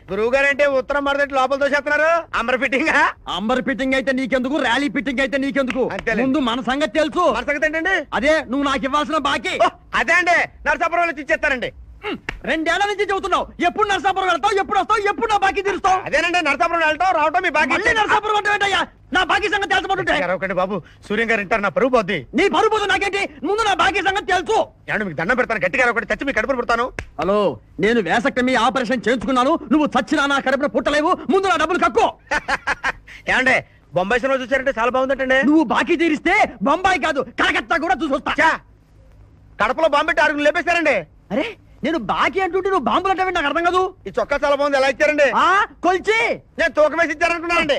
గురువుగారంటే ఉత్తరం మరదటి లోపల తోసేస్తున్నారు. Amber fitting amber fitting అయితే నీకెందుకు, ర్యాలీ ఫిట్టింగ్ అయితే నీకెందుకు? ముందు మన సంగతి తెలుసు. మన సంగతి ఏంటండి? అదే నువ్వు నాకు ఇవ్వాల్సిన బాకీ. అదే అండి, నరసాపురం వచ్చి ఇచ్చేస్తానండి. 2 ఏళ్ల నుంచి చెబుతున్నావు. ఎప్పుడు నరసాపురం వెళ్తావు, ఎప్పుడు వస్తావు, ఎప్పుడు నా బాకీ తీరుస్తావు? అదేనండి, నరసాపురం వెళ్తాం రావటం మీ బాకీ. నరసాపురం అంటే ఏంటయ్యా? నా బాకీ సంగతి తెలుసుకుంటుంటే బాబు, సూర్యం గారు ఇంటారు, నా పరువు పోద్ది. నీ పరువు పోదు నాకేంటి? ముందు నా బాకీ సంగతి తెలుసు. మీకు దండం పెడతాను, గట్టిగా ఒకటి చచ్చి మీ కడుపును పుడతాను. హలో, నేను వేసక్టమీ ఆపరేషన్ చేయించుకున్నాను. నువ్వు చచ్చినా నా కడుపున పుట్టలేవు. ముందు నా డబ్బులు కక్కు. ఏమండే, బొంబాయి సినిమా చూసారంటే చాలా బాగుందంటే. నువ్వు బాకీ తీరిస్తే బొంబాయి కాదు కలకత్తా కూడా చూసొస్తా. కడపలో బాంబు పెట్టి 6 లేపేశారండి. అరే, నేను బాకీ అంటుంటే నువ్వు బాంబులు అంటే నాకు అర్థం కాదు. ఈ చొక్కా చాలా బాగుంది, ఎలా ఇచ్చారండి? కొలిచి నేను తూకం వేసి ఇచ్చారనుకున్నానండి.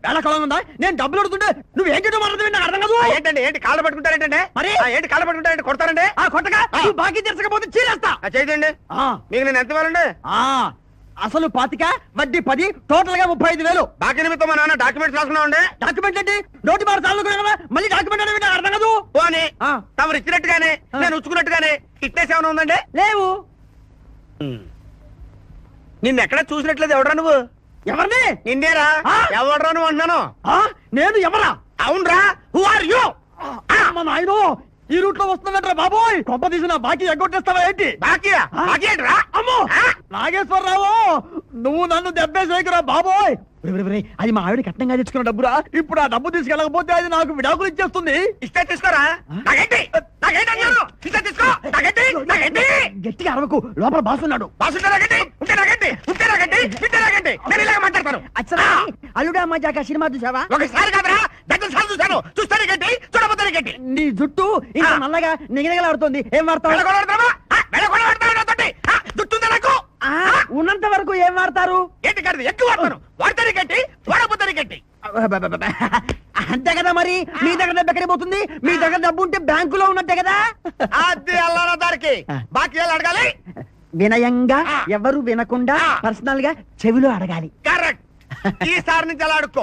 వేళకాలం ఉందా? నేను డబ్బులు అడుగుతుంటే నువ్వు ఏంటో మాట్లాడుతుంది నాకు అర్థం కాదు. ఏంటండి, ఏంటి కాళ్ళు పట్టుకుంటారేంటంటే? మరి ఏంటి కాళ్ళు పట్టుకుంటారంటే కొడతారండి? కొట్టగా నువ్వు బాకీ తీర్చకపోతే చీరేస్తా. చేయండి. మీకు నేను ఎంత ఇవ్వాలండి? అసలు 25, వడ్డీ 10, టోటల్ గా 35,000. బాకీ నిమిత్తం మా నాన్న డాక్యుమెంట్స్ రాసుకున్నామండి. డాక్యుమెంట్ ఏంటి? నోటి మాట చాలు కదా, మళ్ళీ డాక్యుమెంట్ అనేది నాకు అర్థం కాదు. పోనీ తమరు ఇచ్చినట్టుగానే నేను ఉచ్చుకున్నట్టుగానే ఫిట్నెస్ ఏమైనా ఉందండి? లేవు. నిన్నెక్కడ చూసినట్లేదు. ఎవడరా నువ్వు? ఎవరిని? నిన్నేరా. ఎవడరా నువ్వు అంటున్నాను. నేను ఎవరా? అవునరా. Who are you? నాయనో, ఈ రూట్ లో వస్తున్నట్రా బాబోయ్. కొంప తీసిన బాకీ ఎగ్గొట్టేస్తావా ఏంటి? బాకీ ఏంట్రా? అమ్మో నాగేశ్వరరావు, నువ్వు నన్ను దెబ్బేసేయకురా బాబోయ్. అది మా ఆవిడ కట్నంగా తెచ్చుకున్న డబ్బురా. ఇప్పుడు ఆ డబ్బు తీసుకెళ్ళకపోతే అది నాకు విడాకులు ఇచ్చేస్తుంది. ఇస్తే తీసుకోరా. గట్టిగా అరవకు, లోపల బాసున్నాడు. అల్లుడా మజాక సినిమా చూసావా? ఒకసారి కాదురా, దద్దసారి చూసాను. చూస్తాను గట్టి, చూడబోతాను గట్టి. నీ జుట్టు ఇంకా నల్లగా నిగనిగలాడుతుంది. ఏం వాడతావు? ఉన్నంత వరకు ఏం వాడతారు? ఏంటి కాదు, ఎక్కువ వాడతాను. వాడతాను గట్టి, వాడబోతాను గట్టి. అంతే కదా. మరి మీ దగ్గర డబ్బు ఎక్కడికి పోతుంది? మీ దగ్గర డబ్బు ఉంటే బ్యాంకులో ఉన్నట్టే కదా. అది అల్లారా దారికి బాకీ అడగాలి. వినయంగా, ఎవరు వినకుండా పర్సనల్ గా చెవిలో అడగాలి. కరెక్ట్. ఈసారి నుంచి అలా అడుక్కో.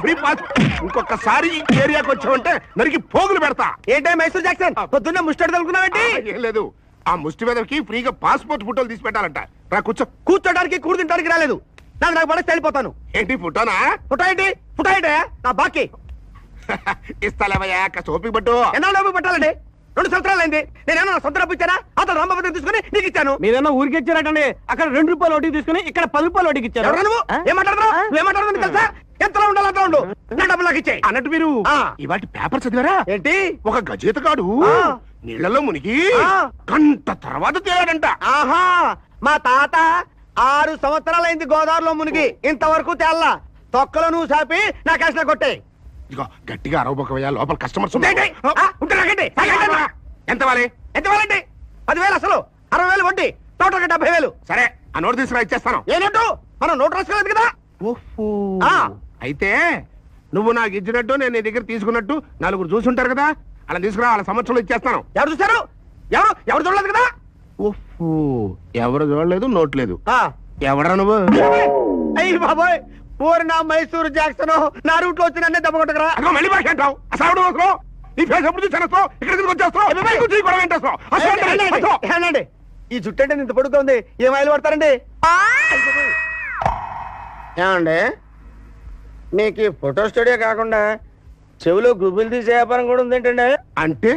Free pass. ఇంకొకసారి ఈ ఏరియాకి వచ్చావంటే నరికి పోగులు పెడతా. ఏంటే మైసూర్ జాక్సన్, పొద్దున్నే ముస్టడి తలుకున్నావేంటి? ఏం లేదు, ఆ ముష్టి మీదకి ఫ్రీగా పాస్పోర్ట్ ఫోటోలు తీసి పెట్టాలంట. రా కూర్చో. కూర్చోడానికి కూడు తింటానికి రాలేదు. నాకు పడేసి వెళ్ళిపోతాను. ఏంటి ఫోటోనా? ఫోటో ఏంటి? ఫోటో ఏంటి? నా బాకీ ఇస్తాలేవయ్యా, ఓపిక పట్టు. ఎన్నో పట్టాలండి. 2 సంవత్సరాలు అయింది. నేనేమో సొంత డబ్బు ఇచ్చానా? అతను రామభద్రం తీసుకుని నీకు ఇచ్చాను. మీరేమో ఊరికి ఇచ్చారటండి. అక్కడ 2 రూపాయలు వడ్డీకి తీసుకుని ఇక్కడ 10 రూపాయలు వడ్డీకి ఇచ్చారు. నువ్వు ఏం మాట్లాడుతున్నావు తెలుసా? ఎంతలో ఉండాలి అంత ఉండు. నా డబ్బులు నాకు ఇచ్చాయి. అన్నట్టు మీరు ఇవాటి పేపర్ చదివారా? ఏంటి? ఒక గజేతగాడు నీళ్లలో మునిగి గంట తర్వాత తేలాడంట. ఆహా, మా తాత 6 సంవత్సరాలైంది గోదావరిలో మునిగి, ఇంతవరకు తేల్లా. తొక్కలో నువ్వు సాపి నా కష్ట కొట్టే. ఇదిగో గట్టిగా అరవబోకవయ్యా, లోపల కస్టమర్స్. ఎంత వాలి? ఎంత వాలండి? 10,000 అసలు, 60,000 వడ్డీ, టోటల్ 70,000. సరే, ఆ నోటు తీసుకురా, ఇచ్చేస్తాను. ఏ నోటు? మనం నోటు రాసుకోలేదు కదా. అయితే నువ్వు నాకు ఇచ్చినట్టు నేను నీ దగ్గర తీసుకున్నట్టు 4 చూసుంటారు కదా, అలా తీసుకురా. వాళ్ళ సంవత్సరంలో ఇచ్చేస్తాను. ఎవరు చూసారు? ఎవరు చూడలేదు కదా. ఎవరు చూడలేదు, నోట్ లేదు. ఎవడరా నువ్వు? అయ్యి బాబోయ్, పూరి నా మైసూరు జాక్సన్ నా రూట్ లో వచ్చి నన్నే దెబ్బ కొట్టకరా. మళ్ళీ భాష అంటావు. అసలు నీ ఫేస్ ఎప్పుడు చూసేస్తావు, ఇక్కడ వచ్చేస్తావు. ఈ జుట్టు అంటే ఇంత పొడుగ్గా ఉంది, ఏం ఆయిల్ పడతారండి? ఏమండి, మీకు ఈ ఫోటో స్టూడియో కాకుండా చెవిలో గుబులు తీసే వ్యాపారం కూడా ఉంది ఏంటండి? అంటే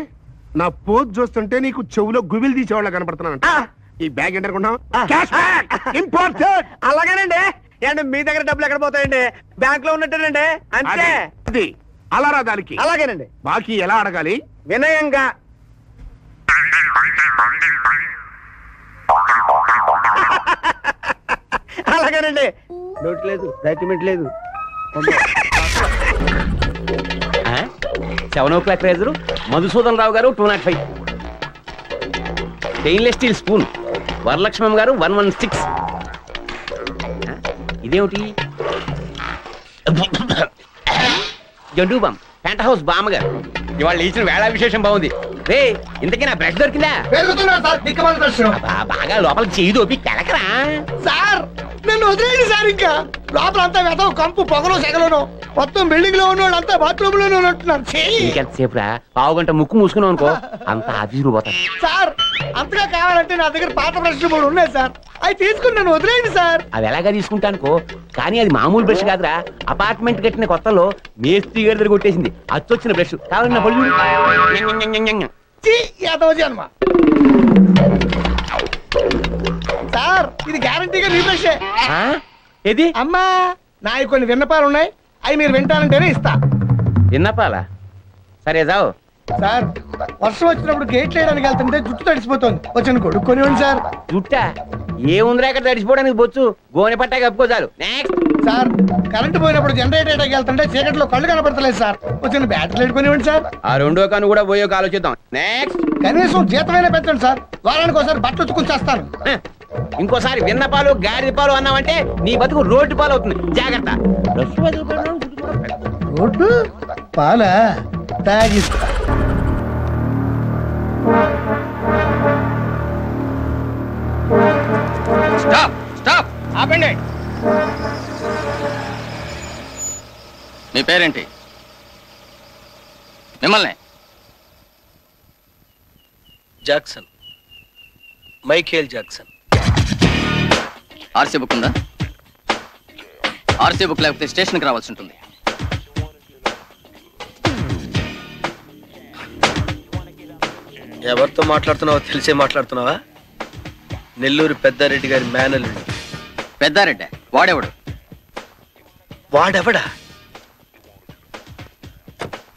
నా పోజ్ చూస్తుంటే నీకు చెవులో గుబిలు తీసేవాళ్ళ కనపడుతున్నానంట. ఈ బ్యాగ్ ఏంటనుకున్నావు? అలాగేనండి. ఏంటంటే మీ దగ్గర డబ్బులు ఎక్కడ పోతాయండి? బ్యాంక్ లో ఉన్నట్టేనండి. అంతే. అది అలా రా దానికి. అలాగేనండి. బాకీ ఎలా అడగాలి? వినయంగా. అలాగేనండి. నోట్ లేదు, డాక్యుమెంట్ లేదు. 7 o'clock రేజరు మధుసూదన్ రావు గారు 205. స్టెయిన్లెస్ స్టీల్ స్పూన్ వరలక్ష్మమ్మ గారు 116. ఇదేమిటి? జండూ బామ్ పెంట్ హౌస్ బామ్మ గారు. ఇవాళ ఇచ్చిన వేళా విశేషం బాగుంది. రే ఇంతకీ నా బ్రష్ దొరికిందా? పెరుగుతున్నాడు సార్ దిక్కమాల బ్రష్. బాగా లోపల చేయి దోపి కెలకరా. సార్ నన్ను వదిలేయండి సార్. ఇంకా లోపల అంతా వెతవు కంపు పొగలో సెగలోను మొత్తం బిల్డింగ్ లో ఉన్నవాడు అంతా బాత్రూమ్ లోనే ఉంటున్నారు. ఇంకెంతసేపు రా? పావు గంట ముక్కు మూసుకున్నావు అనుకో అంత ఆఫీసులు పోతాను. సార్ అంతగా కావాలంటే నా దగ్గర పాత బ్రష్ కూడా ఉన్నాయి సార్, అవి తీసుకుని నన్ను వదిలేయండి సార్. అది ఎలాగా తీసుకుంటానుకో, కానీ అది మామూలు బ్రష్ కాదురా. అపార్ట్మెంట్ కట్టిన కొత్తలో మేస్త్రి గారి దగ్గర కొట్టేసింది అచ్చొచ్చిన బ్రష్. కావాలి నా పళ్ళు. సార్ ఇది గ్యారంటీగా నీ బ్రషే. ఏది? అమ్మా నా కొన్ని విన్నపాలు ఉన్నాయి, అవి మీరు వింటానంటేనే ఇస్తా. విన్నపాలా? సరే జావు. సార్ వర్షం వచ్చినప్పుడు గేట్లు వేయడానికి వెళ్తుంటే జుట్టు తడిసిపోతుంది, వచ్చిన కొడుక్కొనివ్వండి సార్. జుట్టా ఏముందిరా ఇక్కడ తడిసిపోవడానికి? బొచ్చు గోనె పట్టా కప్పుకో చాలు. నెక్స్ట్ సార్ కరెంట్ పోయినప్పుడు జనరేటర్ వేయడానికి వెళ్తుంటే చీకట్లో కళ్ళు కనపడతలేదు సార్, వచ్చిన బ్యాటరీ కొనివ్వండి సార్. ఆ రెండో కాను కూడా పోయో ఆలోచిద్దాం. నెక్స్ట్ కనీసం జీతమైనా పెంచండి సార్, వారానికి ఒకసారి బట్టలు ఉతుకుని చేస్తాను. ఇంకోసారి విన్నపాలు గాడిద పాలు అన్నావంటే నీ బతుకు రోడ్డు పాలు అవుతుంది. జాగ్రత్త. రోడ్డు పాల తాగిస్తా. స్టాప్ స్టాప్ ఆపండి. మీ పేరేంటి? మిమ్మల్ని Jackson, Michael Jackson. RC book ఉందా? ఆర్సీ బుక్ లేకపోతే స్టేషన్కి రావాల్సి ఉంటుంది. ఎవరితో మాట్లాడుతున్నావో తెలిసే మాట్లాడుతున్నావా? నెల్లూరు పెద్దారెడ్డి గారి మేనల్లుడు. పెద్దారెడ్డి వాడెవడు? వాడెవడా?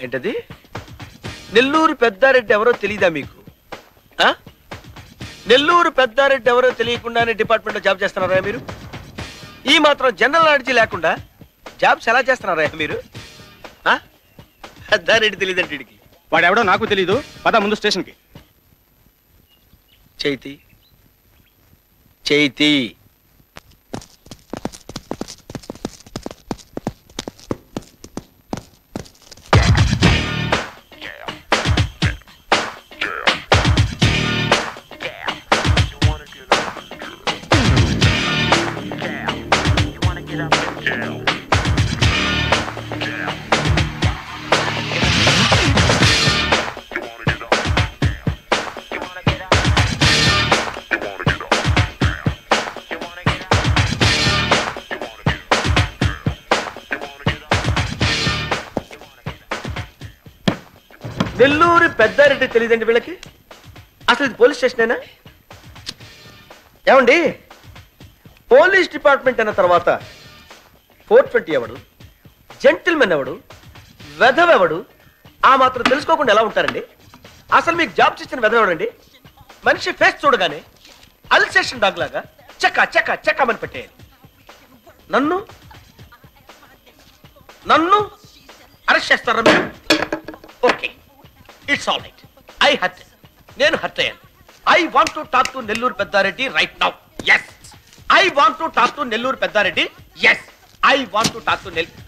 ఏంటది? నెల్లూరు పెద్దారెడ్డి ఎవరో తెలీదా మీకు? నెల్లూరు పెద్దారెడ్డి ఎవరో తెలియకుండానే డిపార్ట్మెంట్ లో జాబ్ చేస్తున్నారా మీరు? ఈ మాత్రం జనరల్ నాలెడ్జ్ లేకుండా జాబ్స్ ఎలా చేస్తున్నారా మీరు? పెద్దారెడ్డి తెలియదంటే వీడికి. వాడెవడో నాకు తెలీదు. పద ముందు స్టేషన్ కి. చైతి చైతి నెల్లూరు పెద్దారెడ్డి తెలియదండి వీళ్ళకి. అసలు ఇది పోలీస్ స్టేషనేనా? ఏమండి, పోలీస్ డిపార్ట్మెంట్ అన్న తర్వాత 420 ఎవడు, జెంటిల్మెన్ ఎవడు, వెధవెవడు, ఆ మాత్రం తెలుసుకోకుండా ఎలా ఉంటారండి? అసలు మీకు జాబ్ చేసిన వెధవడండి. మనిషి ఫేస్ చూడగానే అల్సేషన్ డాగ్ లాగా చెక్క చెక్క చెక్కమని పెట్టేయాలి. నన్ను నన్ను అరెస్ట్ చేస్తారా మీరు? Okay, it's all right. I hurt, నేను హర్ట్ అయ్యాను. I want to talk to Nellore Peddareddy right now. Yes, I want to talk to Nellore Peddareddy. Yes, I want to talk to Nellore.